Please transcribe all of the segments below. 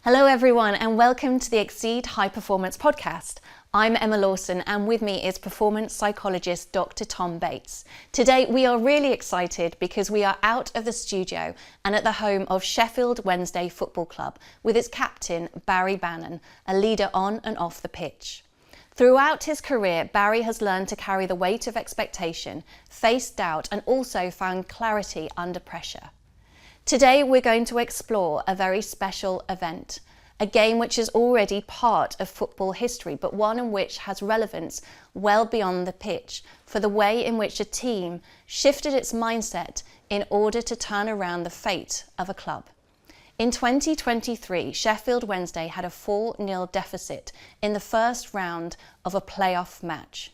Hello everyone and welcome to the Exceed High Performance podcast. I'm Emma Lawson and with me is performance psychologist Dr. Tom Bates. Today we are really excited because we are out of the studio and at the home of Sheffield Wednesday Football Club with its captain Barry Bannan, a leader on and off the pitch. Throughout his career, Barry has learned to carry the weight of expectation, faced doubt and also found clarity under pressure. Today we're going to explore a very special event, a game which is already part of football history, but one in which has relevance well beyond the pitch for the way in which a team shifted its mindset in order to turn around the fate of a club. In 2023, Sheffield Wednesday had a 4-0 deficit in the first round of a playoff match.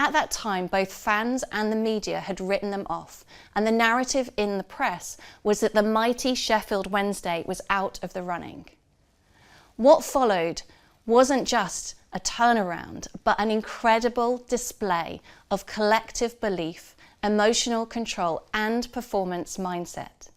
At that time, both fans and the media had written them off, and the narrative in the press was that the mighty Sheffield Wednesday was out of the running. What followed wasn't just a turnaround, but an incredible display of collective belief, emotional control, and performance mindset.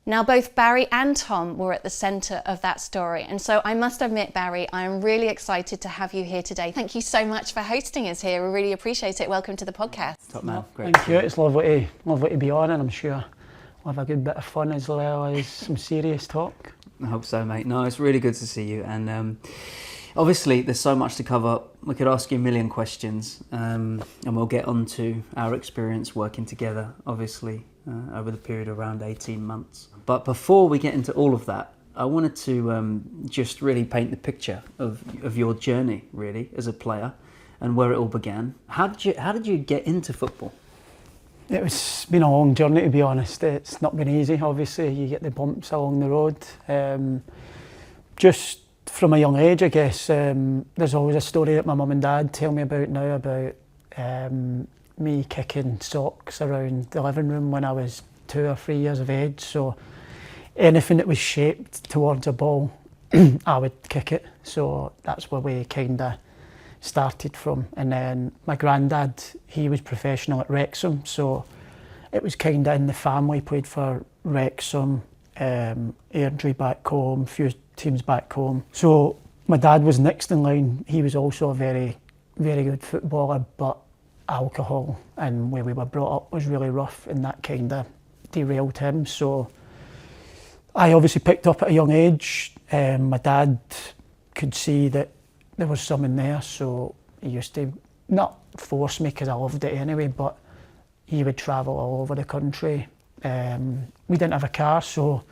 Now, both Barry and Tom were at the centre of that story. And so I must admit, Barry, I am really excited to have you here today. Thank you so much for hosting us here. We really appreciate it. Welcome to the podcast. Top man, great. Thank you. It's lovely to be on, and I'm sure we'll have a good bit of fun as well as some serious talk. I hope so, mate. No, it's really good to see you. And obviously, there's so much to cover. We could ask you a million questions, and we'll get on to our experience working together, obviously, over the period of around 18 months. But before we get into all of that, I wanted to just really paint the picture of your journey, really, as a player and where it all began. How did you get into football? It's been a long journey, to be honest. It's not been easy, obviously. You get the bumps along the road. Just from a young age, I guess, there's always a story that my mum and dad tell me about now about me kicking socks around the living room when I was 2 or 3 years of age. So anything that was shaped towards a ball, I would kick it. So that's where we kind of started from. And then my granddad, he was professional at Wrexham, so it was kind of in the family. Played for Wrexham, Airdrie back home, a few teams back home. So my dad was next in line. He was also a very, very good footballer, but alcohol and where we were brought up was really rough, and that kind of derailed him. So I obviously picked up at a young age. My dad could see that there was something there, so he used to not force me because I loved it anyway, but he would travel all over the country. We didn't have a car, so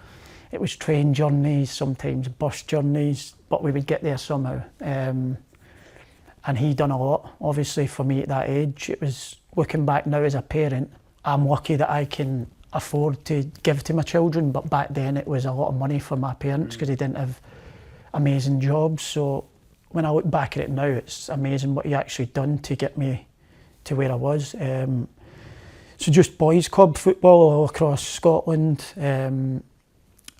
it was train journeys, sometimes bus journeys, but we would get there somehow. And he done a lot, obviously, for me at that age. It was, looking back now as a parent, I'm lucky that I can afford to give to my children, but back then it was a lot of money for my parents because they didn't have amazing jobs. So when I look back at it now, it's amazing what he actually done to get me to where I was. So just boys club football all across Scotland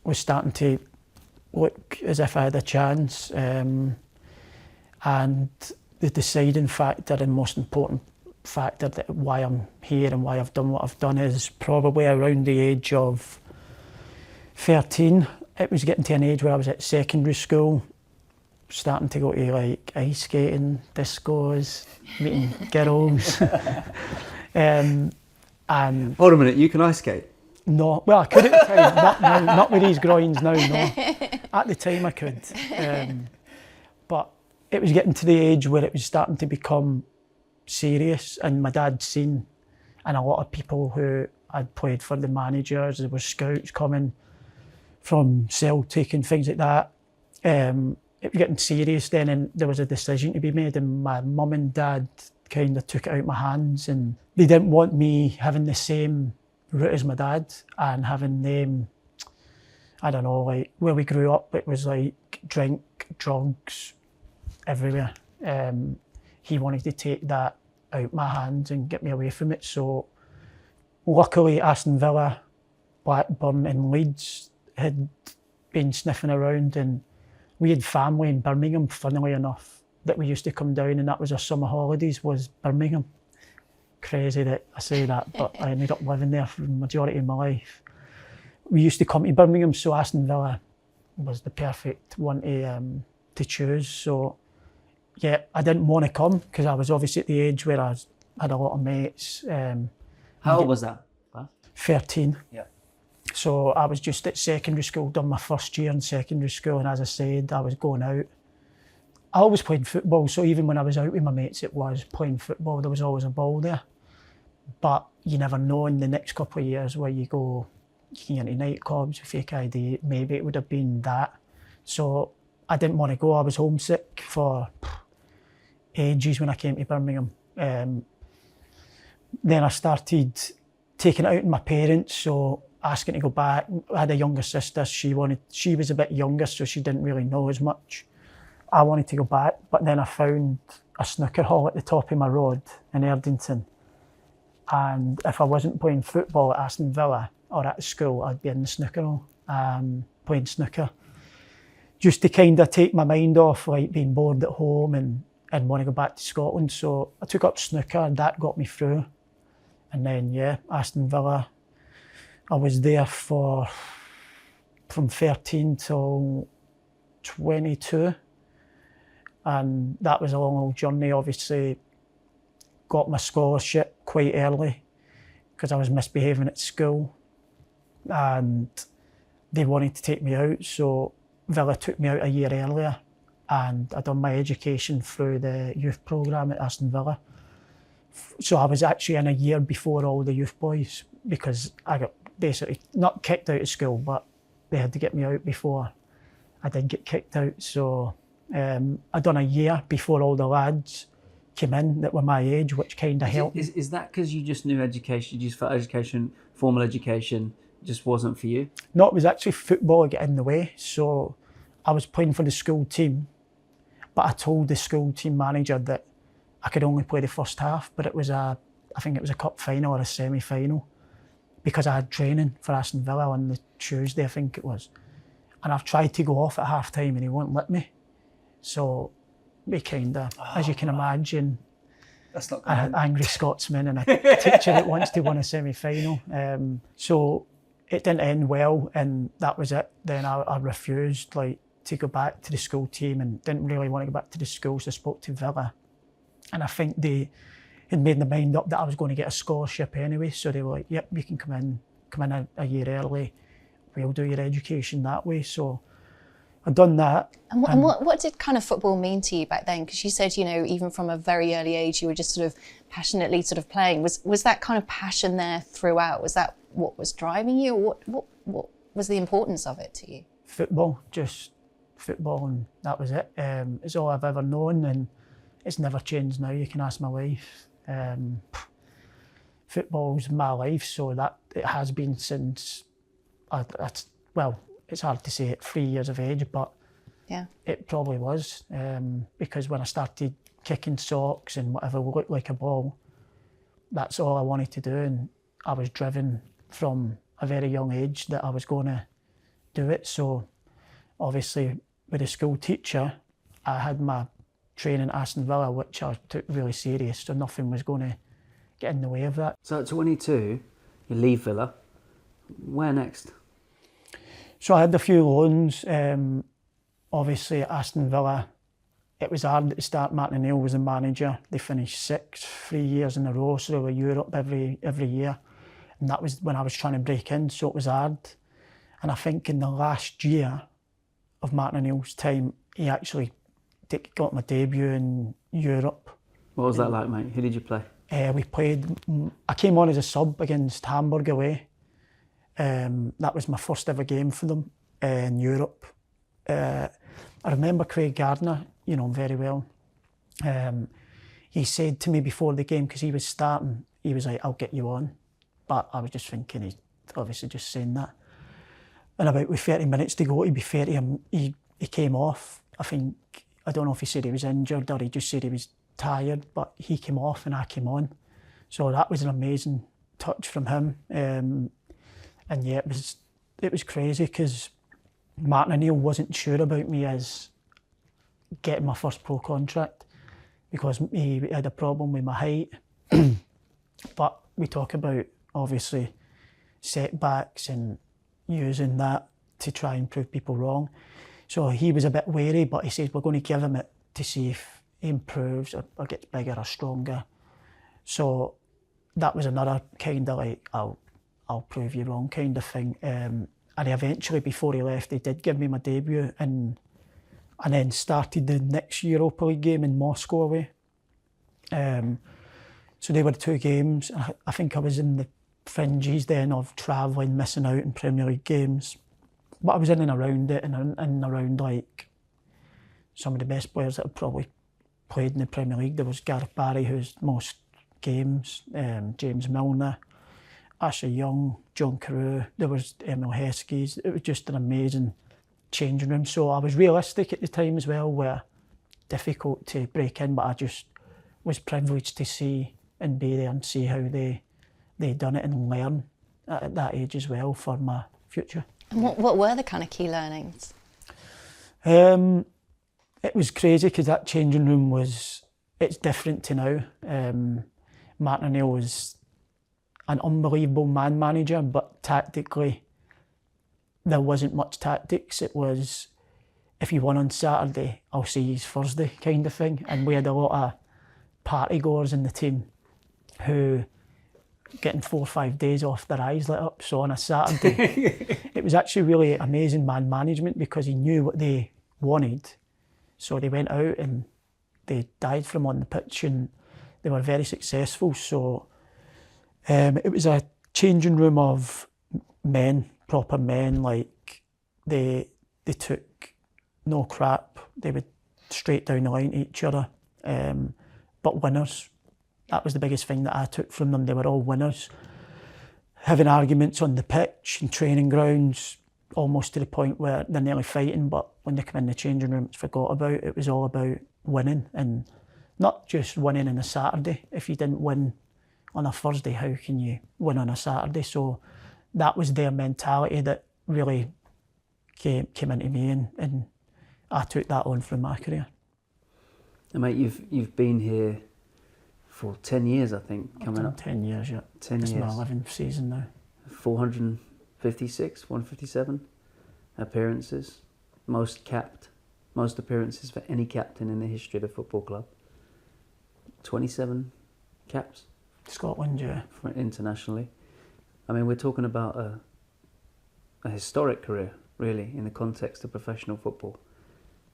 was starting to look as if I had a chance. And the deciding factor and most important factor that why I'm here and why I've done what I've done is probably around the age of 13. It was getting to an age where I was at secondary school, starting to go to like ice skating, discos, meeting girls. And hold a minute, you can ice skate? No, well I could at the time, not now, not with these groins now, no. At the time I could. But it was getting to the age where it was starting to become serious, and my dad'd seen, and a lot of people who had played for the managers, there were scouts coming from Celtic and things like that. It was getting serious then, and there was a decision to be made, and my mum and dad kind of took it out of my hands, and they didn't want me having the same route as my dad and having them, I don't know, like where we grew up, it was like drink, drugs, everywhere. He wanted to take that out my hands and get me away from it. So luckily Aston Villa, Blackburn and Leeds had been sniffing around, and we had family in Birmingham, funnily enough, that we used to come down, and that was our summer holidays, was Birmingham. Crazy that I say that, but I ended up living there for the majority of my life. We used to come to Birmingham, so Aston Villa was the perfect one to choose. So yeah, I didn't want to come because I was obviously at the age where I had a lot of mates. How old was that? 13. Yeah. So I was just at secondary school, done my first year in secondary school, and as I said, I was going out. I always played football, so even when I was out with my mates, it was playing football. There was always a ball there. But you never know in the next couple of years where you go, you can get into nightclubs, fake ID, maybe it would have been that. So I didn't want to go. I was homesick for ages when I came to Birmingham. Then I started taking it out on my parents, so asking to go back. I had a younger sister, she was a bit younger, so she didn't really know as much. I wanted to go back, but then I found a snooker hall at the top of my road in Erdington. And if I wasn't playing football at Aston Villa or at school, I'd be in the snooker hall, playing snooker. Just to kind of take my mind off like being bored at home and want to go back to Scotland. So I took up snooker and that got me through. And then, yeah, Aston Villa, I was there from 13 till 22. And that was a long old journey. Obviously, got my scholarship quite early because I was misbehaving at school and they wanted to take me out. So Villa took me out a year earlier and I'd done my education through the youth programme at Aston Villa. So I was actually in a year before all the youth boys because I got basically not kicked out of school, but they had to get me out before I did get kicked out. So I'd done a year before all the lads came in that were my age, which kind of helped. Is that because you just knew education, you just felt education, formal education, just wasn't for you? No, it was actually football that got in the way. So I was playing for the school team, but I told the school team manager that I could only play the first half, but I think it was a cup final or a semi-final because I had training for Aston Villa on the Tuesday, I think it was. And I've tried to go off at half time and he won't let me. So we kind of, as you can imagine, That's not an angry Scotsman and a teacher that wants to win a semi-final. So it didn't end well and that was it. Then I refused to go back to the school team and didn't really want to go back to the school, so I spoke to Villa. And I think they had made their mind up that I was going to get a scholarship anyway. So they were like, yep, you can come in a year early. We'll do your education that way. So I'd done that. And what did kind of football mean to you back then? Because you said, even from a very early age, you were just sort of passionately sort of playing. Was that kind of passion there throughout? Was that what was driving you? Or what was the importance of it to you? Football, just football, and that was it. It's all I've ever known, and it's never changed now. You can ask my wife. Football's my life, so that it has been since it's hard to say at 3 years of age, but yeah, it probably was because when I started kicking socks and whatever looked like a ball, that's all I wanted to do, and I was driven from a very young age that I was going to do it. So obviously with a school teacher, I had my training at Aston Villa, which I took really serious, so nothing was going to get in the way of that. So at 22, you leave Villa. Where next? So I had a few loans. Obviously at Aston Villa, it was hard at the start. Martin O'Neill was the manager. They finished 6th 3 years in a row, so they were Europe every year. And that was when I was trying to break in, so it was hard. And I think in the last year of Martin O'Neill's time, he actually got my debut in Europe. What was that like, mate? Who did you play? I came on as a sub against Hamburg away. That was my first ever game for them in Europe. I remember Craig Gardner, very well. He said to me before the game, because he was starting, he was like, I'll get you on. But I was just thinking, he's obviously just saying that. And about with 30 minutes to go, to be fair to him, he came off. I don't know if he said he was injured or he just said he was tired, but he came off and I came on. So that was an amazing touch from him. And yeah, it was crazy because Martin O'Neill wasn't sure about me as getting my first pro contract because he had a problem with my height. But we talk about obviously setbacks and using that to try and prove people wrong. So he was a bit wary, but he said, we're going to give him it to see if he improves or gets bigger or stronger. So that was another kind of like, I'll prove you wrong kind of thing. And he eventually, before he left, he did give me my debut and then started the next Europa League game in Moscow away. So they were 2 games. I think I was in the fringes then of travelling, missing out in Premier League games. But I was in and around it and around like some of the best players that have probably played in the Premier League. There was Gareth Barry, who's most games, James Milner, Ashley Young, John Carew, there was Emil Heskes. It was just an amazing changing room. So I was realistic at the time as well, where difficult to break in, but I just was privileged to see and be there and see how they done it and learn at that age as well for my future. And what were the kind of key learnings? It was crazy because that changing room it's different to now. Martin O'Neill was an unbelievable man manager, but tactically there wasn't much tactics. It was, if you won on Saturday, I'll see you Thursday kind of thing. And we had a lot of party goers in the team who getting 4 or 5 days off, their eyes lit up. So on a Saturday, it was actually really amazing man management because he knew what they wanted. So they went out and they died for him on the pitch and they were very successful. So it was a changing room of men, proper men, like they took no crap. They would straight down the line to each other, but winners. That was the biggest thing that I took from them. They were all winners. Having arguments on the pitch and training grounds, almost to the point where they're nearly fighting, but when they come in the changing room, it's forgot about. It was all about winning, and not just winning on a Saturday. If you didn't win on a Thursday, how can you win on a Saturday? So that was their mentality that really came into me, and I took that on from my career. And mate, you've been here for 10 years, I think, coming up. 10 years, yeah. 10 it's years. It's my 11th season now. 456, 157 appearances, most appearances for any captain in the history of the football club. 27 caps. Scotland, yeah. Internationally. I mean, we're talking about a historic career, really, in the context of professional football,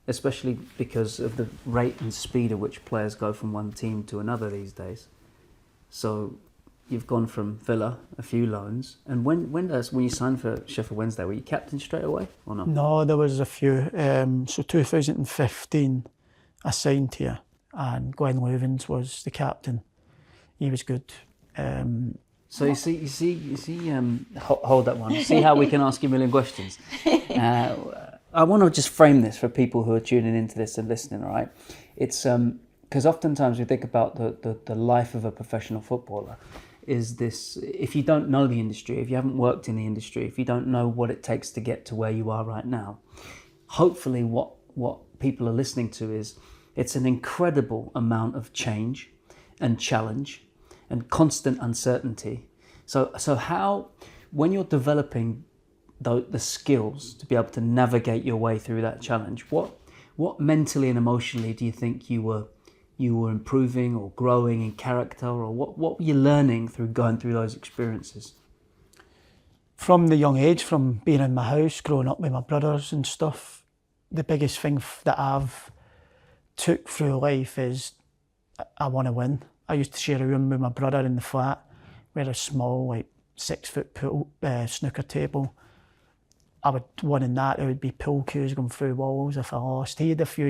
especially because of the rate and speed at which players go from one team to another these days. So you've gone from Villa, a few loans, and when you signed for Sheffield Wednesday, were you captain straight away or not? No, there was a few. So 2015, I signed here, and Glenn Loovens was the captain. He was good. So you see. Hold that one. See how we can ask you a million questions. I want to just frame this for people who are tuning into this and listening. All right, it's because oftentimes we think about the life of a professional footballer. Is this, if you don't know the industry, if you haven't worked in the industry, if you don't know what it takes to get to where you are right now, hopefully what people are listening to is it's an incredible amount of change and challenge and constant uncertainty. So how, when you're developing the skills to be able to navigate your way through that challenge, what mentally and emotionally do you think you were improving or growing in character, or what were you learning through going through those experiences? From the young age, from being in my house, growing up with my brothers and stuff, the biggest thing that I've took through life is I want to win. I used to share a room with my brother in the flat. We had a small, like 6-foot pool, snooker table. I would win in that. It would be pool cues going through walls if I lost. He was a few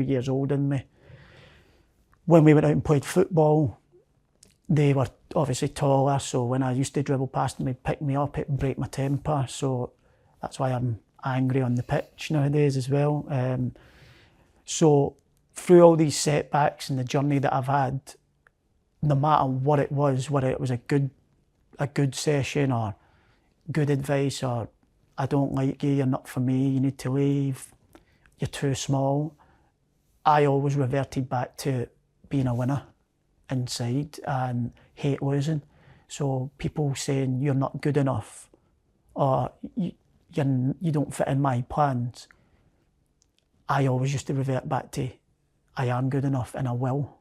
years older than me. When we went out and played football, they were obviously taller, so when I used to dribble past them, they'd pick me up, it'd break my temper, so that's why I'm angry on the pitch nowadays as well. So through all these setbacks and the journey that I've had, no matter what it was, whether it was a good session or good advice or I don't like you, you're not for me, you need to leave, you're too small, I always reverted back to being a winner inside and hate losing. So people saying you're not good enough or you don't fit in my plans, I always used to revert back to I am good enough and I will,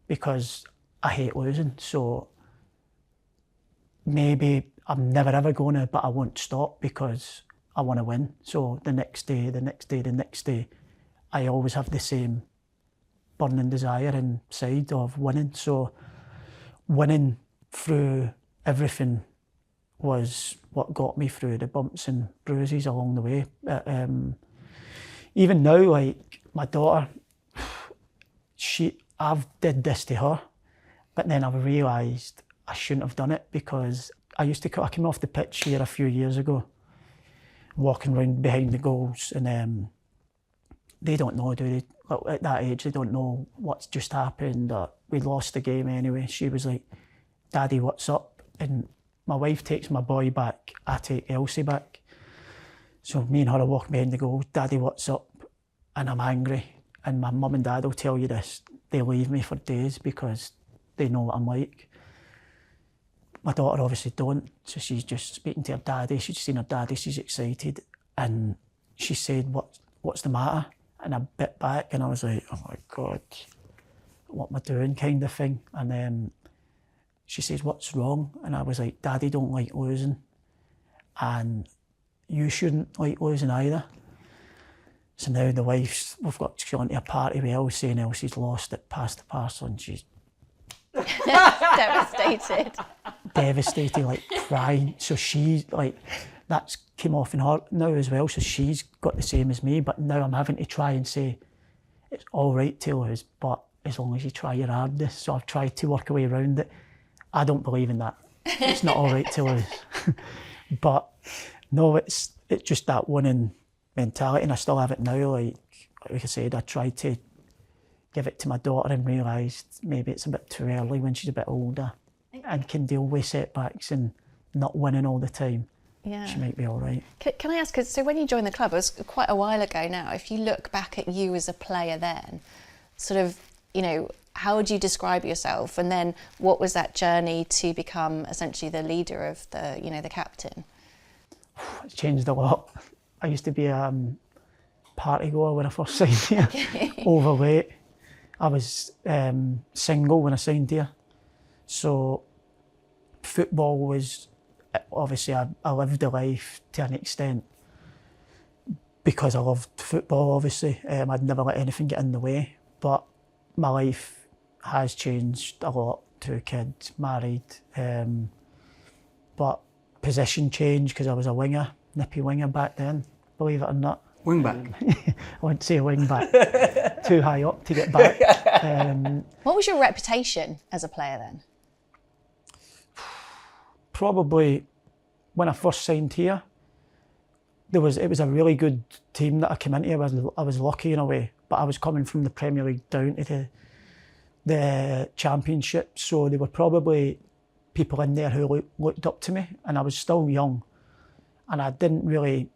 because I hate losing. So maybe I'm never ever going to, but I won't stop because I want to win. So the next day, I always have the same burning desire inside of winning. So winning through everything was what got me through the bumps and bruises along the way. Even now, like my daughter, I've did this to her, but then I've realised I shouldn't have done it, because I came off the pitch here a few years ago, walking around behind the goals, and they don't know, do they? At that age, they don't know what's just happened, or we lost the game anyway. She was like, "Daddy, what's up?" And my wife takes my boy back, I take Elsie back. So me and her are walking behind the goals, "Daddy, what's up?" And I'm angry. And my mum and dad will tell you this, they leave me for days because they know what I'm like. My daughter obviously don't, so she's just speaking to her daddy. She's seen her daddy, she's excited. And she said, what's the matter? And I bit back and I was like, oh my God, what am I doing, kind of thing. And then she says, what's wrong? And I was like, Daddy don't like losing. And you shouldn't like losing either. So now we've got gone to a party with Elsie, and Elsie's lost it past the parcel, and she's Devastated. devastated, like crying. So she's like, that's came off in her now as well. So she's got the same as me, but now I'm having to try and say, it's all right to lose, but as long as you try your hardest. So I've tried to work a way around it. I don't believe in that. It's not all right to lose. But no, it's just that winning mentality, and I still have it now. Like I said, I tried to give it to my daughter and realised maybe it's a bit too early when she's a bit older and can deal with setbacks and not winning all the time. Yeah. She might be all right. Can I ask, so when you joined the club, it was quite a while ago now, if you look back at you as a player then, sort of, you know, how would you describe yourself? And then what was that journey to become essentially the leader of the captain? It's changed a lot. I used to be a party goer when I first signed here, overweight. I was single when I signed here. So football was, obviously I lived the life to an extent because I loved football, obviously. I'd never let anything get in the way, but my life has changed a lot. 2 kids, married, but position changed because I was a winger, nippy winger back then, believe it or not. Wing back. I wouldn't say wing back, too high up to get back. What was your reputation as a player then? Probably when I first signed here, it was a really good team that I came into. I was lucky in a way, but I was coming from the Premier League down to the Championship, so there were probably people in there who looked up to me, and I was still young, and I didn't really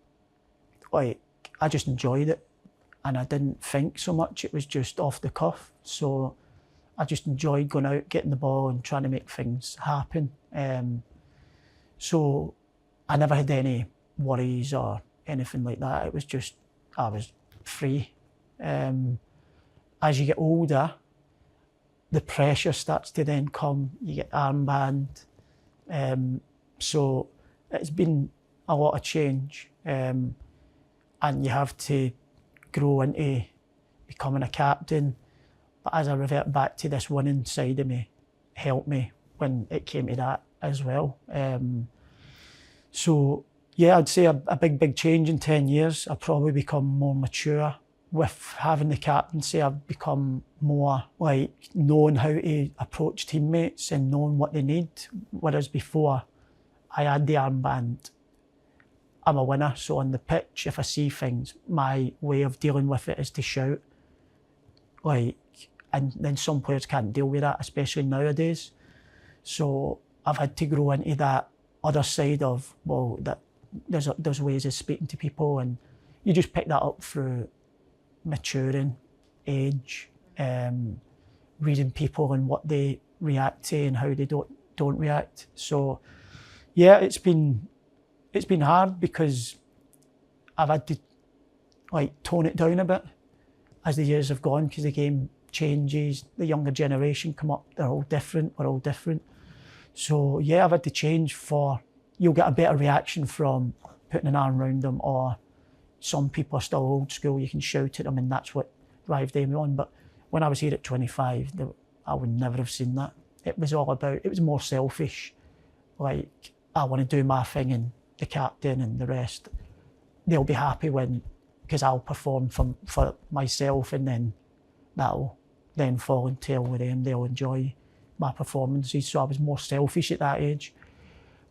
I just enjoyed it, and I didn't think so much. It was just off the cuff, so I just enjoyed going out, getting the ball, and trying to make things happen. So I never had any worries or anything like that. It was just I was free. As you get older, the pressure starts to then come. You get armband. So it's been a lot of change. And you have to grow into becoming a captain. But as I revert back to this winning side of me, helped me when it came to that as well. So yeah, I'd say a big change in 10 years. I've probably become more mature. With having the captaincy, I've become more knowing how to approach teammates and knowing what they need. Whereas before, I had the armband. I'm a winner, so on the pitch, if I see things, my way of dealing with it is to shout. And then some players can't deal with that, especially nowadays. So I've had to grow into that other side of, that there's ways of speaking to people, and you just pick that up through maturing, age, reading people and what they react to and how they don't react. So yeah, it's been hard because I've had to like tone it down a bit as the years have gone, because the game changes, the younger generation come up, they're all different, we're all different. So yeah, I've had to change you'll get a better reaction from putting an arm around them, or some people are still old school, you can shout at them and that's what drives them on. But when I was here at 25, I would never have seen that. It was more selfish. Like, I want to do my thing, and the captain and the rest, they'll be happy because I'll perform for myself, and then that'll then fall in tail with them. They'll enjoy my performances. So I was more selfish at that age.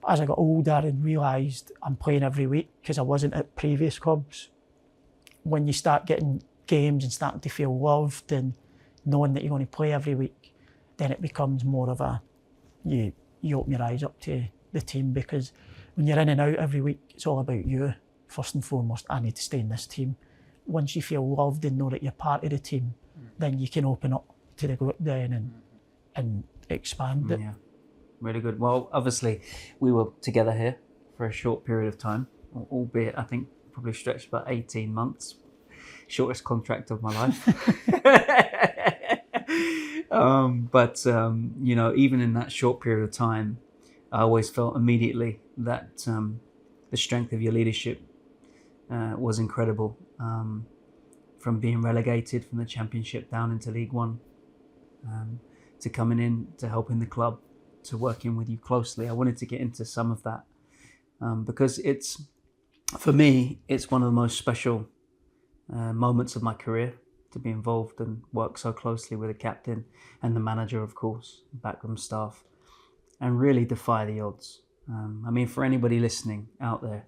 But as I got older and realised I'm playing every week, because I wasn't at previous clubs, when you start getting games and starting to feel loved and knowing that you're going to play every week, then it becomes more of you open your eyes up to the team, because when you're in and out every week, it's all about you. First and foremost, I need to stay in this team. Once you feel loved and know that you're part of the team, then you can open up to the group then and expand it. Yeah, really good. Well, obviously, we were together here for a short period of time, albeit I think probably stretched about 18 months. Shortest contract of my life. Even in that short period of time, I always felt immediately that the strength of your leadership was incredible. From being relegated from the Championship down into League One, to coming in, to helping the club, to working with you closely. I wanted to get into some of that because for me, it's one of the most special moments of my career to be involved and work so closely with the captain and the manager, of course, backroom staff, and really defy the odds. For anybody listening out there,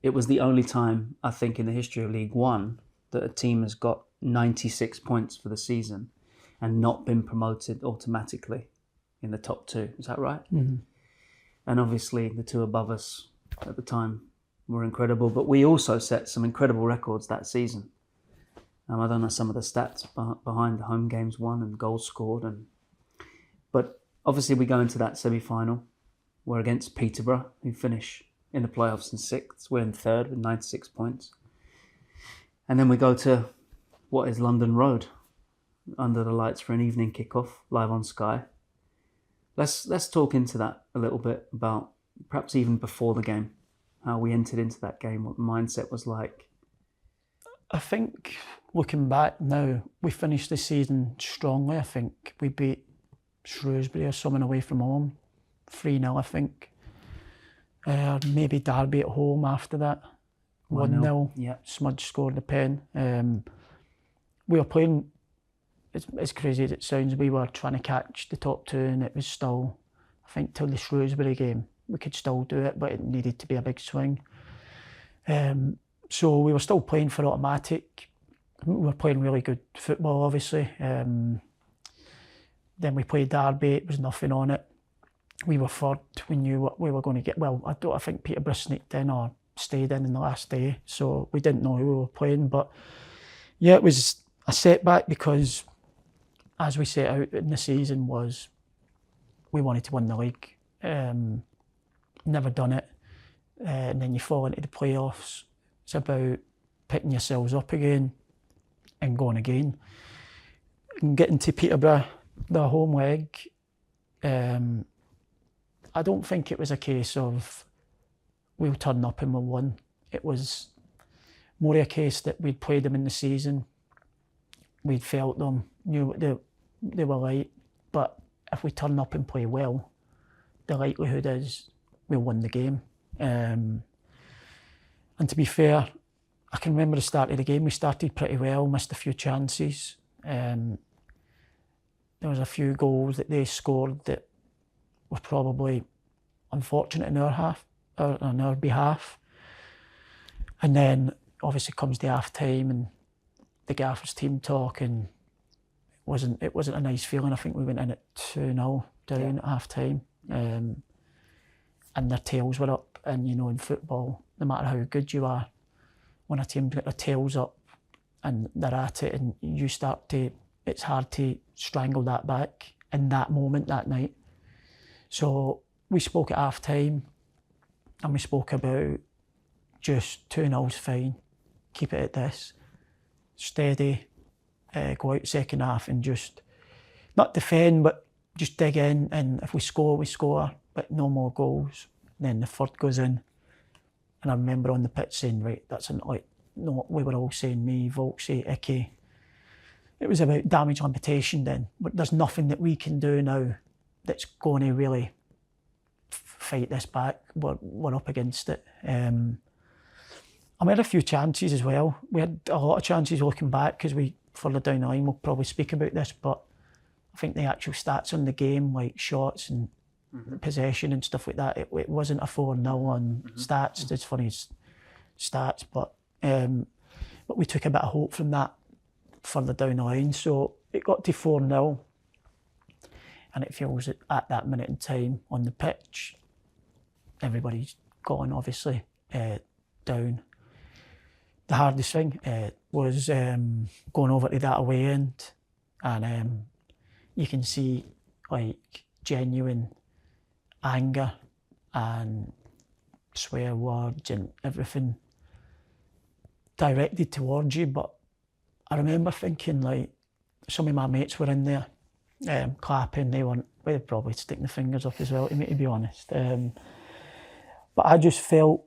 it was the only time, I think, in the history of League One that a team has got 96 points for the season and not been promoted automatically in the top two. Is that right? Mm-hmm. And obviously the two above us at the time were incredible, but we also set some incredible records that season. I don't know some of the stats behind the home games won and goals scored, but obviously we go into that semi-final. We're against Peterborough, who finish in the playoffs in 6th. We're in 3rd with 96 points. And then we go to what is London Road, under the lights for an evening kickoff, live on Sky. Let's talk into that a little bit, about perhaps even before the game, how we entered into that game, what the mindset was like. I think, looking back now, we finished the season strongly. I think we beat Shrewsbury or someone away from home, 3-0, I think. Maybe Derby at home after that, 1-0. Yeah. Smudge scored the pen. We were playing, as crazy as it sounds, we were trying to catch the top two, and it was still, I think, till the Shrewsbury game, we could still do it, but it needed to be a big swing. So we were still playing for automatic. We were playing really good football, obviously. Then we played Derby, it was nothing on it. We were third, we knew what we were going to get. Well, I think Peterborough sneaked in or stayed in the last day, so we didn't know who we were playing. But yeah, it was a setback, because as we set out in the season was we wanted to win the league. Never done it. And then you fall into the playoffs. It's about picking yourselves up again and going again. And getting to Peterborough, the home leg, I don't think it was a case of we'll turn up and we'll win. It was more a case that we'd played them in the season, we'd felt them, knew what they were like, but if we turn up and play well, the likelihood is we'll win the game. And to be fair, I can remember the start of the game, we started pretty well, missed a few chances. There was a few goals that they scored that were probably unfortunate on our behalf. And then obviously comes the half time and the gaffer's team talk, and it wasn't a nice feeling. I think we went in at 2-0 down at half time. And their tails were up, and in football, no matter how good you are, when a team's got their tails up and they're at it, and it's hard to strangle that back in that moment that night. So we spoke at half time, and we spoke about just 2-0's fine, keep it at this, steady, go out second half and just not defend, but just dig in, and if we score, we score, but no more goals. Then the third goes in, and I remember on the pitch saying, right, that's like, no, we were all saying, me, Volksy, Icky, it was about damage limitation then, but there's nothing that we can do now that's going to really fight this back. We're up against it. We had a few chances as well. We had a lot of chances looking back because we further down the line we'll probably speak about this, but I think the actual stats on the game, like shots and possession and stuff like that, it wasn't a 4-0 on stats. It's funny stats, but we took a bit of hope from that further down the line. So it got to 4-0, and it feels at that minute in time on the pitch, everybody's gone, obviously, down. The hardest thing was going over to that away end, and you can see like genuine anger and swear words and everything directed towards you. But I remember thinking, like, some of my mates were in there clapping. They were probably sticking the fingers up as well, to me, to be honest. But I just felt,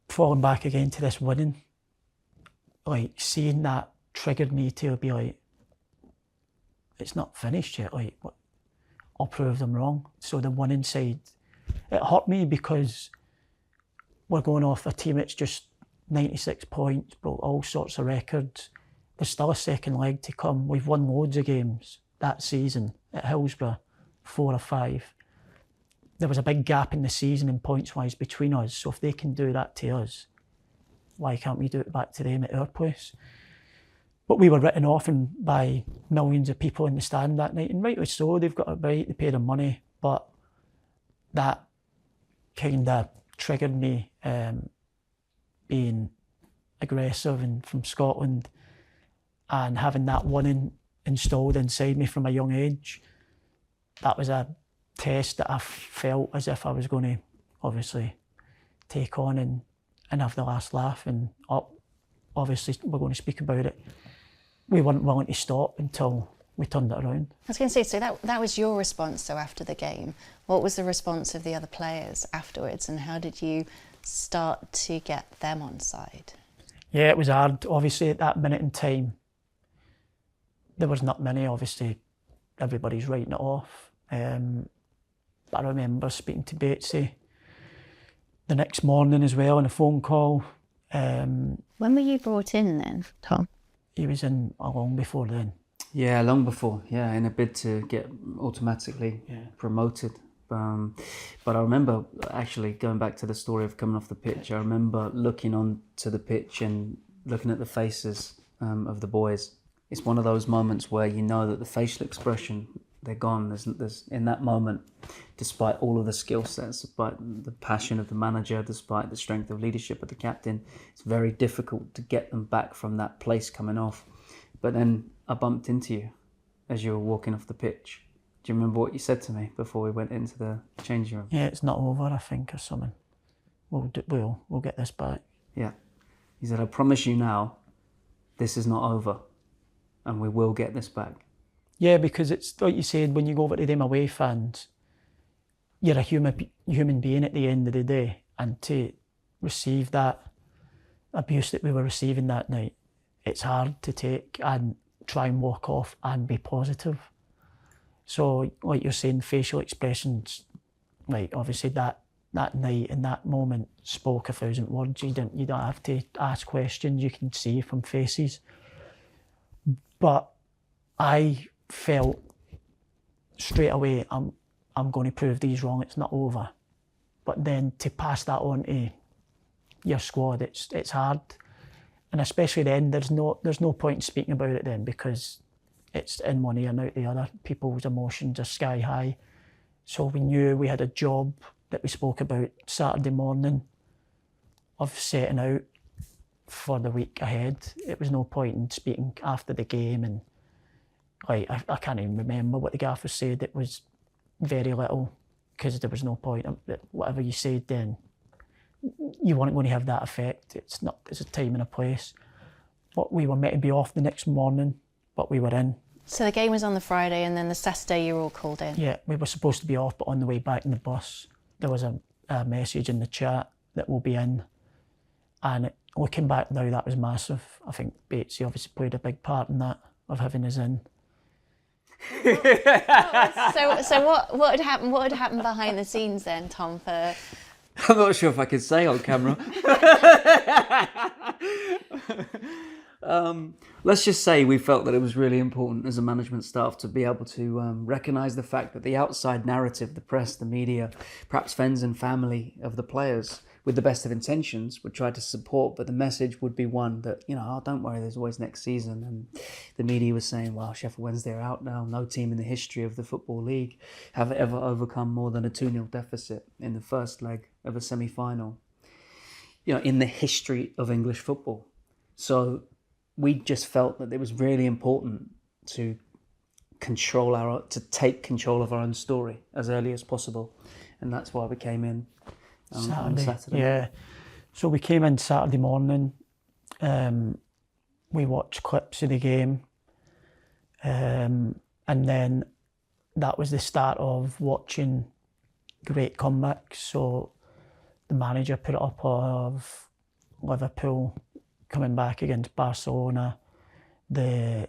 falling back again to this winning, like seeing that triggered me to be like, it's not finished yet, like, I'll prove them wrong. So the winning side, it hurt me because we're going off a team that's just 96 points, broke all sorts of records. There's still a second leg to come. We've won loads of games that season at Hillsborough, 4 or 5. There was a big gap in the season in points-wise between us, so if they can do that to us, why can't we do it back to them at our place? But we were written off by millions of people in the stand that night, and rightly so, they've got a right to pay their money, but that kind of triggered me being aggressive and from Scotland, and having that winning installed inside me from a young age. That was a test that I felt as if I was going to obviously take on and have the last laugh, and obviously we're going to speak about it. We weren't willing to stop until we turned it around. I was going to say, so that was your response, so after the game. What was the response of the other players afterwards, and how did you start to get them on side? Yeah, it was hard. Obviously at that minute in time, there was not many, obviously everybody's writing it off. But I remember speaking to Batesy the next morning as well on a phone call. When were you brought in then, Tom? He was in long before then. Yeah, long before. Yeah, in a bid to get automatically promoted. But I remember actually going back to the story of coming off the pitch. I remember looking onto the pitch and looking at the faces of the boys. It's one of those moments where you know that the facial expression, they're gone. There's in that moment, despite all of the skill sets, despite the passion of the manager, despite the strength of leadership of the captain, it's very difficult to get them back from that place coming off. But then I bumped into you as you were walking off the pitch. Do you remember what you said to me before we went into the changing room? Yeah, it's not over, I think, or something. We'll get this back. Yeah. He said, I promise you now, this is not over, and we will get this back. Yeah, because it's like you said, when you go over to them away fans, you're a human being at the end of the day, and to receive that abuse that we were receiving that night, it's hard to take and try and walk off and be positive. So, like you're saying, facial expressions, like obviously that night and that moment spoke 1,000 words. You don't have to ask questions, you can see from faces. But I felt straight away, I'm going to prove these wrong, it's not over. But then to pass that on to your squad, it's hard. And especially then, there's no point in speaking about it then, because it's in one ear and out the other. People's emotions are sky high. So we knew we had a job that we spoke about Saturday morning of setting out for the week ahead. It was no point in speaking after the game, and like I can't even remember what the gaffer said. It was very little, because there was no point. Whatever you said then, you weren't going to have that effect. It's a time and a place. But we were meant to be off the next morning, but we were in. So the game was on the Friday, and then the Saturday you were all called in? Yeah, we were supposed to be off, but on the way back in the bus, there was a message in the chat that we'll be in. And looking back now, that was massive. I think Batesy obviously played a big part in that, of having us in. So what had happened? What had happened behind the scenes then, Tom? I'm not sure if I could say on camera. Let's just say we felt that it was really important as a management staff to be able to recognise the fact that the outside narrative, the press, the media, perhaps friends and family of the players, with the best of intentions, would try to support, but the message would be one that, oh, don't worry, there's always next season. And the media was saying, well, Sheffield Wednesday are out now. No team in the history of the Football League have ever overcome more than a 2-0 deficit in the first leg of a semi-final, in the history of English football. So we just felt that it was really important to take control of our own story as early as possible. And that's why we came in on Saturday. Yeah. So we came in Saturday morning. We watched clips of the game. And then that was the start of watching great comebacks. So the manager put it up of Liverpool coming back against Barcelona, the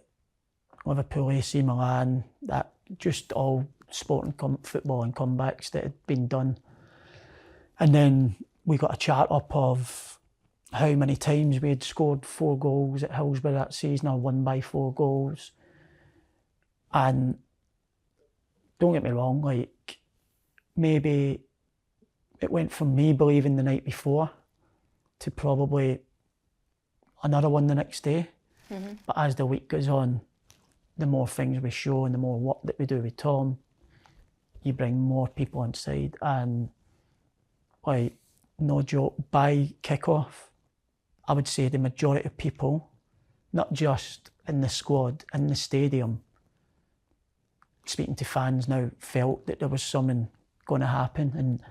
Liverpool AC Milan, that just all sporting football and comebacks that had been done. And then we got a chart up of how many times we had scored 4 goals at Hillsborough that season, or won by 4 goals. And don't get me wrong, like, maybe it went from me believing the night before to probably another one the next day. Mm-hmm. But as the week goes on, the more things we show and the more work that we do with Tom, you bring more people inside. And like, no joke, by kick-off, I would say the majority of people, not just in the squad, in the stadium, speaking to fans now, felt that there was something going to happen. And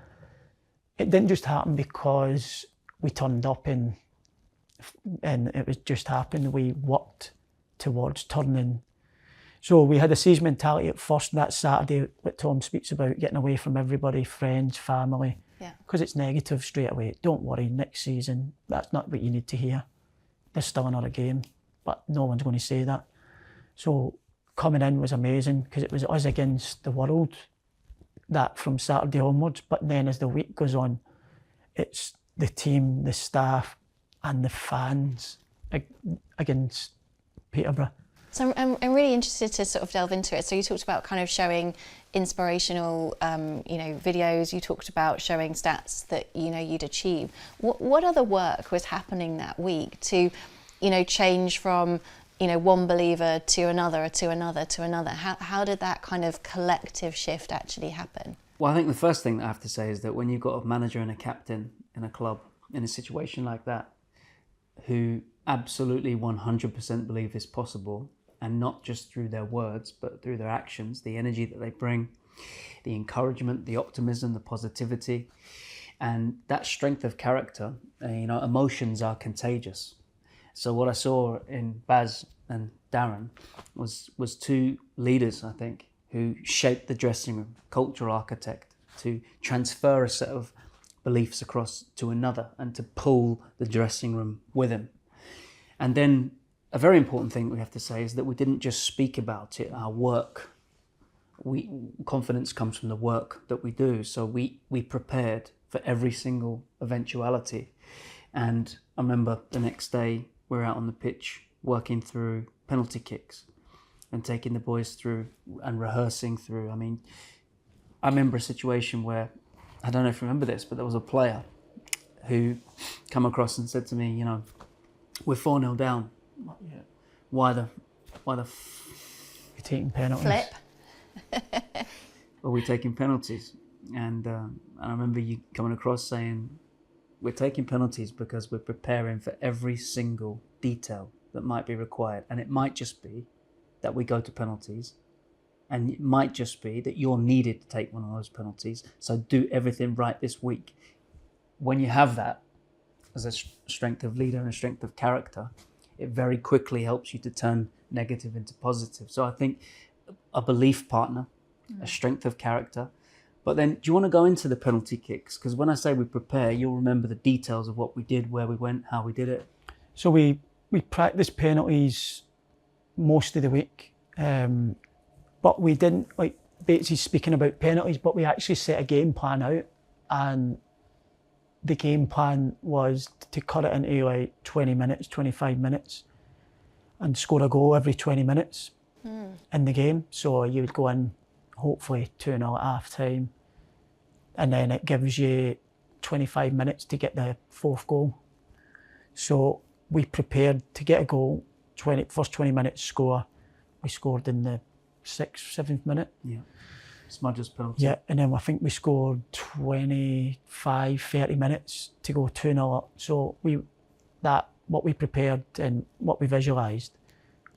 it didn't just happen because we turned up and it was just happened. We worked towards turning. So we had a siege mentality at first that Saturday, what Tom speaks about, getting away from everybody, friends, family, because it's negative straight away. Don't worry, next season, that's not what you need to hear. There's still another game, but no one's going to say that. So coming in was amazing because it was us against the world, that from Saturday onwards. But then as the week goes on, it's the team, the staff and the fans against Peterborough. So I'm really interested to sort of delve into it. So you talked about kind of showing inspirational, videos. You talked about showing stats that, you'd achieve. What other work was happening that week to, change from, one believer to another, to another, to another? How did that kind of collective shift actually happen? Well, I think the first thing that I have to say is that when you've got a manager and a captain in a club in a situation like that, who absolutely 100% believe is possible, and not just through their words, but through their actions, the energy that they bring, the encouragement, the optimism, the positivity, and that strength of character, emotions are contagious. So what I saw in Baz and Darren was 2 leaders, I think, who shaped the dressing room, cultural architect, to transfer a set of beliefs across to another and to pull the dressing room with him. And then a very important thing we have to say is that we didn't just speak about it, our work. Confidence comes from the work that we do. So we prepared for every single eventuality. And I remember the next day we were out on the pitch working through penalty kicks and taking the boys through and rehearsing through. I mean, I remember a situation where, I don't know if you remember this, but there was a player who come across and said to me, we're 4-0 down. Why the You're taking penalties. Flip. Are we taking penalties? And I remember you coming across saying, we're taking penalties because we're preparing for every single detail that might be required. And it might just be that we go to penalties, and it might just be that you're needed to take one of those penalties. So do everything right this week. when you have that as a strength of leader and a strength of character, it very quickly helps you to turn negative into positive. So I think a belief partner, a strength of character. But then, do you want to go into the penalty kicks? Because when I say we prepare, you'll remember the details of what we did, where we went, how we did it. So we practiced penalties most of the week, but we didn't, like Batesy's speaking about penalties, but we actually set a game plan out, and the game plan was to cut it into like 20 minutes, 25 minutes, and score a goal every 20 minutes in the game. So you would go in, hopefully 2-0 at half time, and then it gives you 25 minutes to get the fourth goal. So we prepared to get a goal, first 20 minutes score. We scored in the 6th, 7th minute. Yeah. Smudge's penalty. Yeah, and then I think we scored 25, 30 minutes to go 2-0 up. So what we prepared and what we visualised,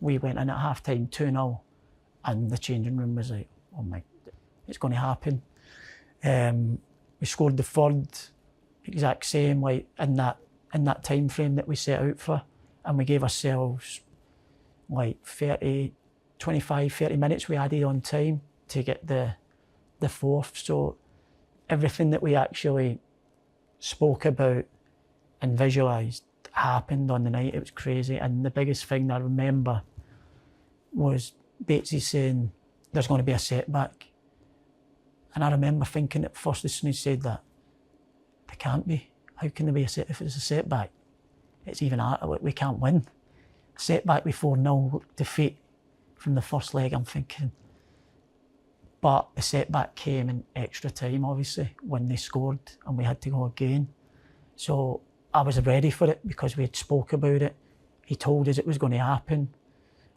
we went in at half time 2-0, and the changing room was like, oh my, it's going to happen. We scored the third, exact same, like in that time frame that we set out for, and we gave ourselves like 25, 30 minutes we added on time to get the fourth. So everything that we actually spoke about and visualised happened on the night. It was crazy. And the biggest thing that I remember was Batesy saying there's going to be a setback. And I remember thinking at first, as soon as he said that, there can't be. How can there be if it's a setback? It's even harder. We can't win. Setback with 4-0 defeat from the first leg, I'm thinking. But the setback came in extra time, obviously, when they scored and we had to go again. So I was ready for it because we had spoke about it. He told us it was going to happen.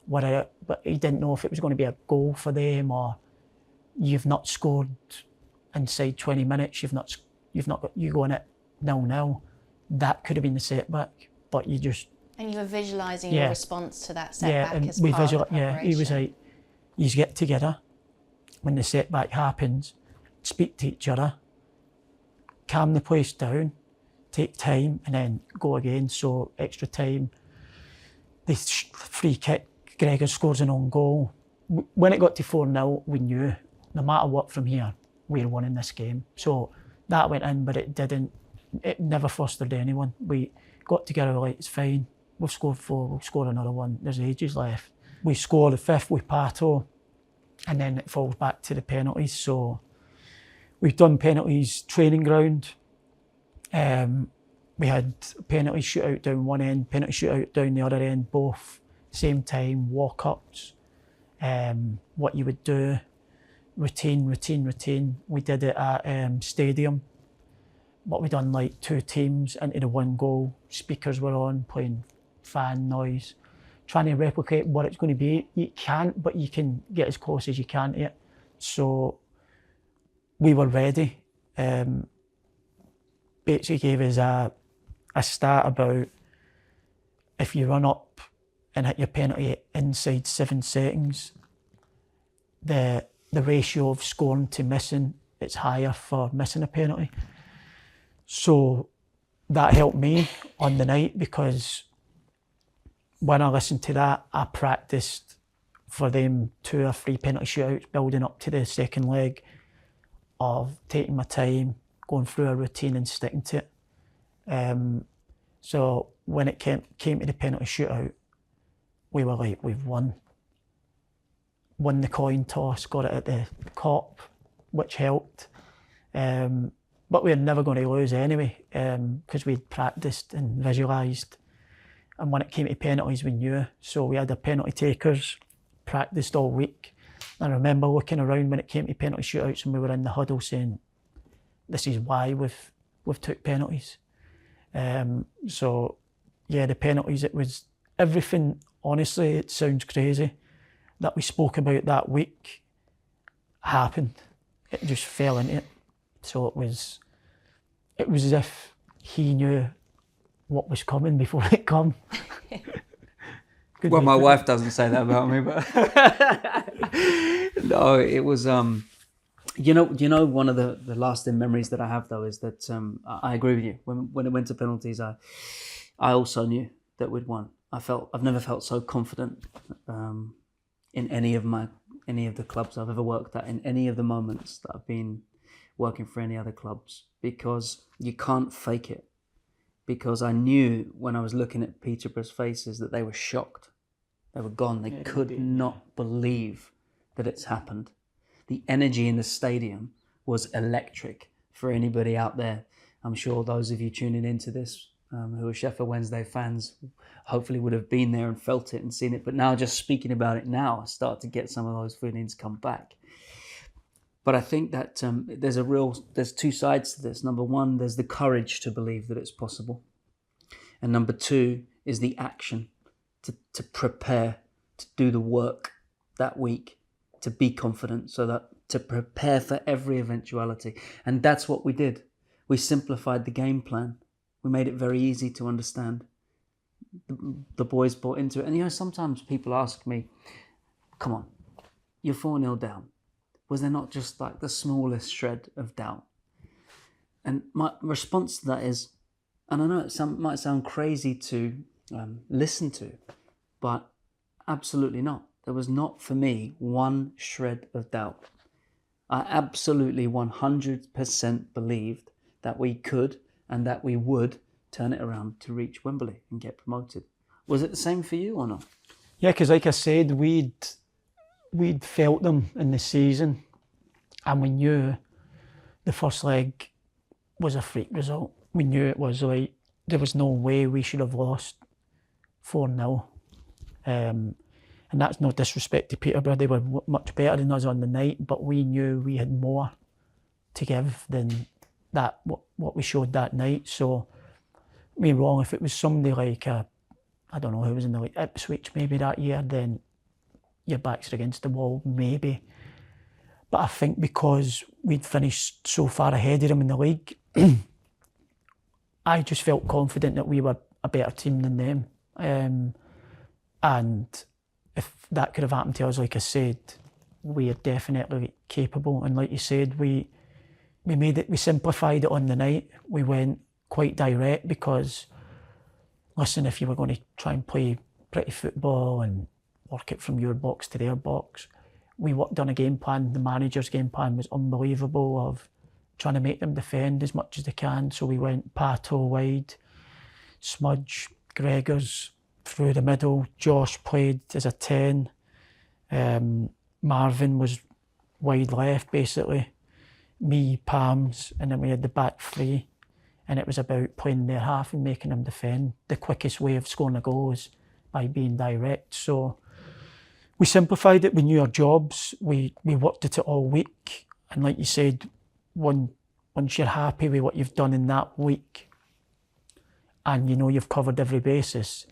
But he didn't know if it was going to be a goal for them, or you've not scored inside 20 minutes, you go in at 0-0. That could have been the setback, but you just... And you were visualising your response to that setback and as part of the preparation. he was like, you get together when the setback happens, speak to each other, calm the place down, take time, and then go again. So extra time, the free kick, Gregor scores an own goal. When it got to 4-0, we knew no matter what from here, we're winning this game. So that went in, but it never flustered anyone. We got together like, it's fine, we've scored 4, we'll score another one, there's ages left. We score the 5th with Pato, and then it falls back to the penalties. So we've done penalties training ground. We had a penalty shootout down one end, penalty shootout down the other end, both same time, walk-ups, what you would do, routine. We did it at stadium, but we done like 2 teams into the 1 goal, speakers were on, playing fan noise, trying to replicate what it's going to be. You can't, but you can get as close as you can to it. So we were ready. Batesy gave us a stat about if you run up and hit your penalty inside 7 seconds, the ratio of scoring to missing, it's higher for missing a penalty. So that helped me on the night, because when I listened to that, I practiced for them 2 or 3 penalty shootouts building up to the second leg, of taking my time, going through a routine and sticking to it. So when it came to the penalty shootout, we were like, we've won the coin toss, got it at the Kop, which helped. But we were never going to lose anyway, because we'd practiced and visualised. And when it came to penalties, we knew. So we had our penalty takers, practiced all week. I remember looking around when it came to penalty shootouts, and we were in the huddle saying, this is why we've took penalties. So yeah, the penalties, it was everything. Honestly, it sounds crazy that we spoke about that week happened. It just fell into it. So it was as if he knew what was coming before it come. Well, my wife doesn't say that about me, but no, it was You know, one of the lasting memories that I have though is that I agree with you. When it went to penalties, I also knew that we'd won. I've never felt so confident in any of the clubs I've ever worked at, in any of the moments that I've been working for any other clubs, because you can't fake it. Because I knew when I was looking at Peterborough's faces that they were shocked. They were gone. They could not believe that it's happened. The energy in the stadium was electric for anybody out there. I'm sure those of you tuning into this who are Sheffield Wednesday fans hopefully would have been there and felt it and seen it. But now, just speaking about it now, I start to get some of those feelings come back. But I think that there's two sides to this. Number one, there's the courage to believe that it's possible. And number two is the action to prepare, to do the work that week, to be confident, so that to prepare for every eventuality. And that's what we did. We simplified the game plan. We made it very easy to understand. The boys bought into it. And sometimes people ask me, come on, you're 4-0 down. Was there not just like the smallest shred of doubt? And my response to that is, and I know it might sound crazy to listen to, but absolutely not. There was not, for me, one shred of doubt. I absolutely 100% believed that we could and that we would turn it around to reach Wembley and get promoted. Was it the same for you or not? Yeah, because like I said, we'd felt them in the season, and we knew the first leg was a freak result. We knew it was like, there was no way we should have lost 4-0. And that's no disrespect to Peterborough. They were much better than us on the night, but we knew we had more to give than that, what we showed that night. So, me wrong, if it was somebody like, I don't know who was in the league, Ipswich maybe that year, then your backs are against the wall, maybe. But I think because we'd finished so far ahead of them in the league, I just felt confident that we were a better team than them. And if that could have happened to us, like I said, we are definitely capable. And like you said, we simplified it on the night. We went quite direct because, listen, if you were going to try and play pretty football and work it from your box to their box, we worked on a game plan. The manager's game plan was unbelievable, of trying to make them defend as much as they can. So we went Pato wide, Smudge, Gregors through the middle, Josh played as a 10, Marvin was wide left basically, me, Palms, and then we had the back three, and it was about playing their half and making them defend. The quickest way of scoring a goal is by being direct. So we simplified it, we knew our jobs, we worked at it all week, and like you said, once you're happy with what you've done in that week and you know you've covered every basis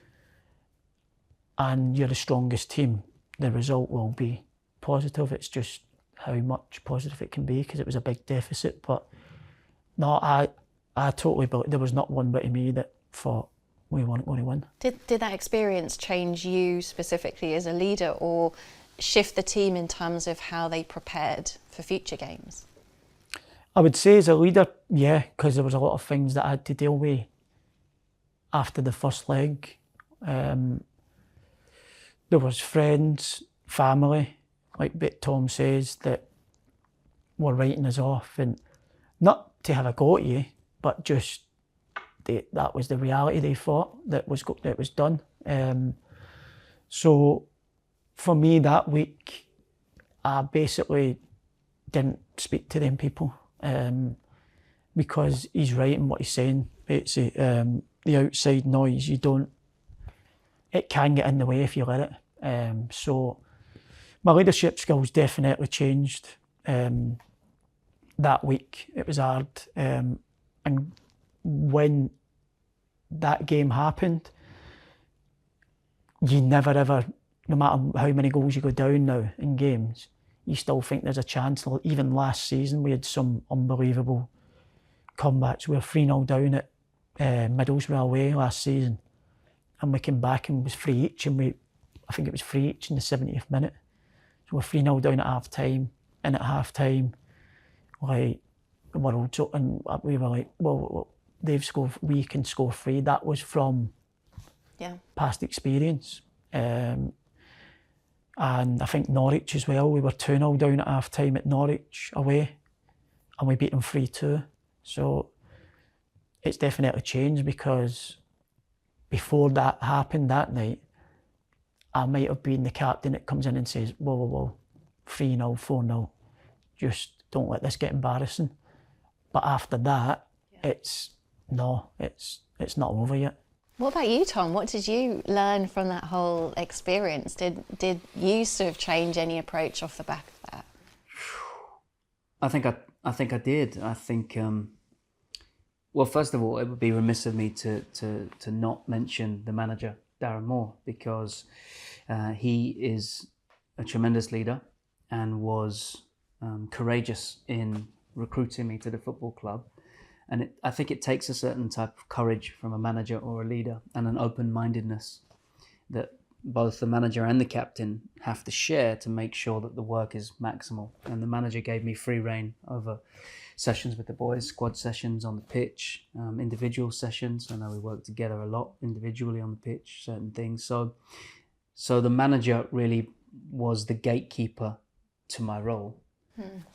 and you're the strongest team, the result will be positive. It's just how much positive it can be, because it was a big deficit. But no, I totally believe, there was not one bit of me that thought we weren't going to win. Did that experience change you specifically as a leader, or shift the team in terms of how they prepared for future games? I would say as a leader, yeah, because there was a lot of things that I had to deal with after the first leg. There was friends, family, like Tom says, that were writing us off, and not to have a go at you, but just that was the reality they thought that was done. So for me that week, I basically didn't speak to them people. Because he's right in what he's saying. It's the outside noise, it can get in the way if you let it. So my leadership skills definitely changed that week. It was hard. And when that game happened, you never ever, no matter how many goals you go down now in games, you still think there's a chance. Even last season, we had some unbelievable comebacks. We were 3-0 down at Middlesbrough away last season, and we came back and it was 3 each, and I think it was 3 each in the 70th minute. So we're 3-0 down at half time, and at half time, like the world, and we were like, well, we can score 3. That was from past experience. And I think Norwich as well, we were 2-0 down at half time at Norwich away, and we beat them 3-2. So it's definitely changed, because before that happened that night, I might have been the captain that comes in and says, whoa, 3-0, 4-0, just don't let this get embarrassing. But after that, it's not over yet. What about you, Tom? What did you learn from that whole experience? Did you sort of change any approach off the back of that? I think I did. I think, well, first of all, it would be remiss of me to not mention the manager, Darren Moore, because he is a tremendous leader and was courageous in recruiting me to the football club. And I think it takes a certain type of courage from a manager or a leader, and an open-mindedness that both the manager and the captain have to share to make sure that the work is maximal. And the manager gave me free rein over sessions with the boys, squad sessions on the pitch, individual sessions. I know we work together a lot individually on the pitch, certain things. So the manager really was the gatekeeper to my role.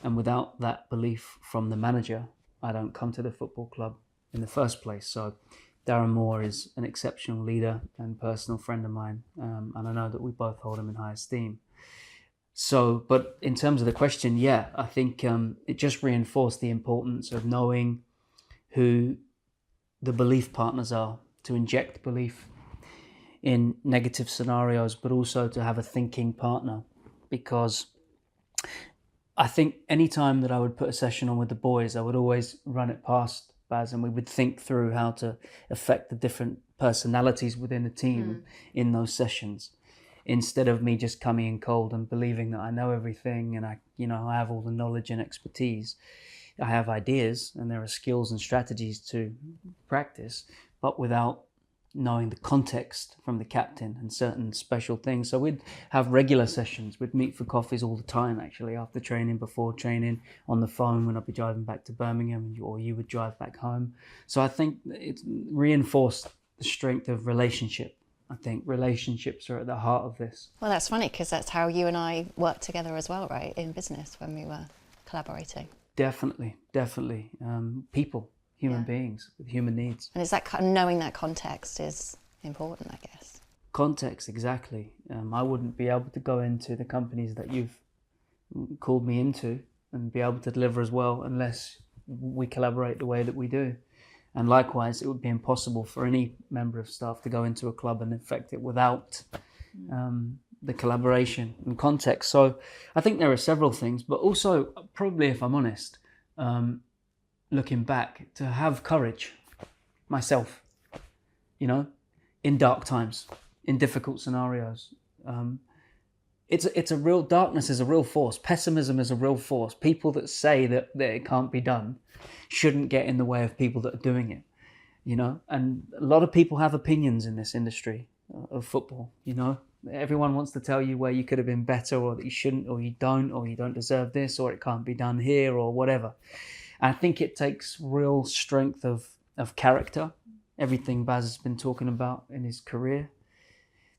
And without that belief from the manager, I don't come to the football club in the first place. So Darren Moore is an exceptional leader and personal friend of mine, and I know that we both hold him in high esteem. So, but in terms of the question, yeah, I think it just reinforced the importance of knowing who the belief partners are, to inject belief in negative scenarios, but also to have a thinking partner. Because I think any time that I would put a session on with the boys, I would always run it past Baz, and we would think through how to affect the different personalities within the team in those sessions, instead of me just coming in cold and believing that I know everything and I have all the knowledge and expertise. I have ideas and there are skills and strategies to practice, but without knowing the context from the captain and certain special things. So we'd have regular sessions. We'd meet for coffees all the time, actually, after training, before training, on the phone when I'd be driving back to Birmingham, or you would drive back home. So I think it's reinforced the strength of relationship. I think relationships are at the heart of this. Well, that's funny, because that's how you and I worked together as well, right, in business when we were collaborating. Definitely. People. Human beings with human needs. And is that knowing that context is important, I guess? Context, exactly. I wouldn't be able to go into the companies that you've called me into and be able to deliver as well unless we collaborate the way that we do. And likewise, it would be impossible for any member of staff to go into a club and affect it without the collaboration and context. So I think there are several things, but also probably, if I'm honest, looking back, to have courage myself, in dark times, in difficult scenarios. It's a real, darkness is a real force. Pessimism is a real force. People that say that it can't be done shouldn't get in the way of people that are doing it, and a lot of people have opinions in this industry of football. Everyone wants to tell you where you could have been better, or that you shouldn't, or you don't deserve this, or it can't be done here, or whatever. I think it takes real strength of character, everything Baz has been talking about in his career,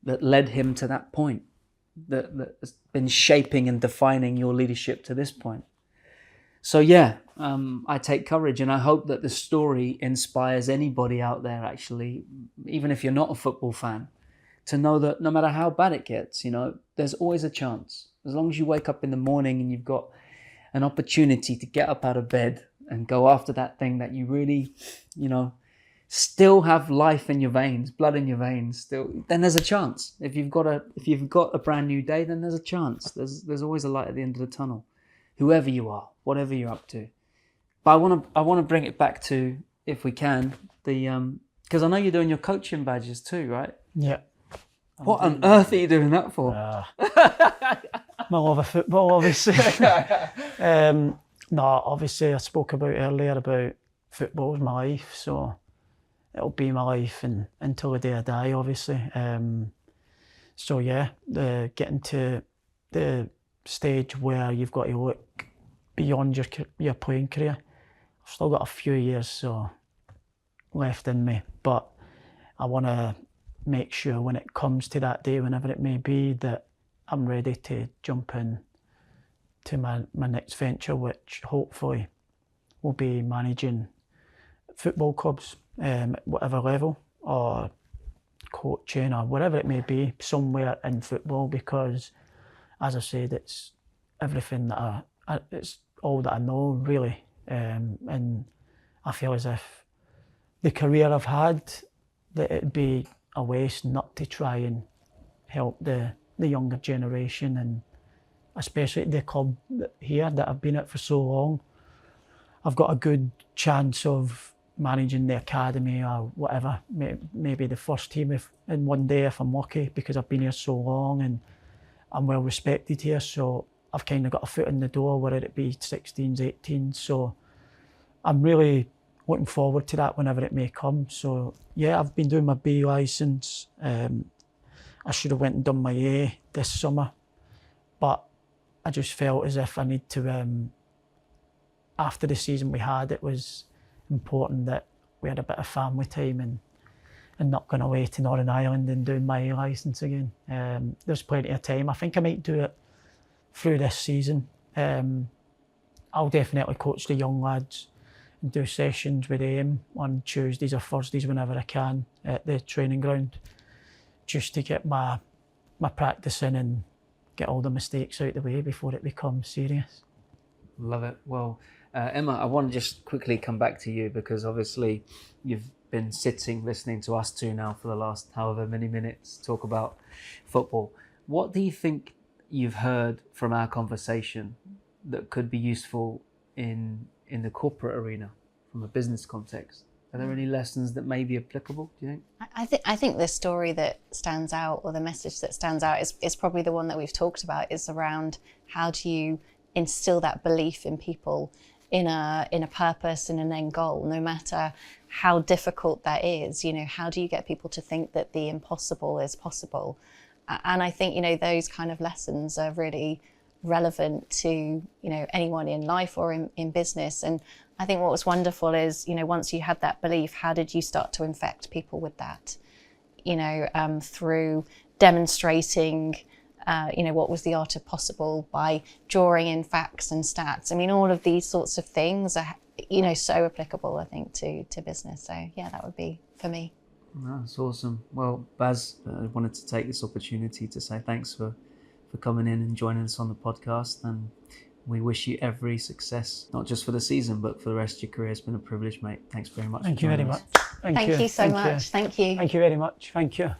that led him to that point, that has been shaping and defining your leadership to this point. So yeah, I take courage, and I hope that the story inspires anybody out there, actually, even if you're not a football fan, to know that no matter how bad it gets, there's always a chance. As long as you wake up in the morning and you've got an opportunity to get up out of bed and go after that thing that you really, still have life in your veins, blood in your veins still, then there's a chance. If you've got a brand new day, then there's a chance. There's always a light at the end of the tunnel, whoever you are, whatever you're up to. But I want to bring it back to, if we can, because I know you're doing your coaching badges too, right? Yeah. What on earth are you doing that for? My love of football, obviously. No, obviously I spoke about earlier about football is my life, so it'll be my life until the day I die, obviously. So yeah, getting to the stage where you've got to look beyond your playing career. I've still got a few years left in me, but I want to make sure when it comes to that day, whenever it may be, that I'm ready to jump in to my next venture, which hopefully will be managing football clubs at whatever level, or coaching, or whatever it may be, somewhere in football, because as I said, it's everything that it's all that I know, really, and I feel as if the career I've had, that it'd be a waste not to try and help the younger generation, and especially the club here that I've been at for so long. I've got a good chance of managing the academy or whatever, maybe the first team in one day if I'm lucky, because I've been here so long and I'm well respected here, so I've kind of got a foot in the door, whether it be 16s, 18s, so I'm really looking forward to that whenever it may come. So yeah, I've been doing my B licence. I should have went and done my A this summer, but I just felt as if I need to, after the season we had, it was important that we had a bit of family time and not going away to Northern Ireland and doing my A licence again. There's plenty of time. I think I might do it through this season. I'll definitely coach the young lads and do sessions with them on Tuesdays or Thursdays whenever I can at the training ground, just to get my practice in and get all the mistakes out of the way before it becomes serious. Love it. Well, Emma, I want to just quickly come back to you, because obviously you've been sitting listening to us two now for the last however many minutes talk about football. What do you think you've heard from our conversation that could be useful in the corporate arena from a business context? Are there any lessons that may be applicable, do you think? I think the story that stands out, or the message that stands out, is probably the one that we've talked about, is around how do you instill that belief in people in a purpose and an end goal, no matter how difficult that is. You know, how do you get people to think that the impossible is possible? And I think, you know, those kind of lessons are really relevant to, you know, anyone in life or in business. And I think what was wonderful is, you know, once you had that belief, how did you start to infect people with that? You know, through demonstrating, you know, what was the art of possible, by drawing in facts and stats. I mean, all of these sorts of things are, you know, so applicable, I think, to business. So yeah, that would be for me. That's awesome. Well, Baz, I wanted to take this opportunity to say thanks for coming in and joining us on the podcast, and we wish you every success, not just for the season, but for the rest of your career. It's been a privilege, mate. Thanks very much. Thank you very much. Thank you so much. Thank you. Thank you very much. Thank you.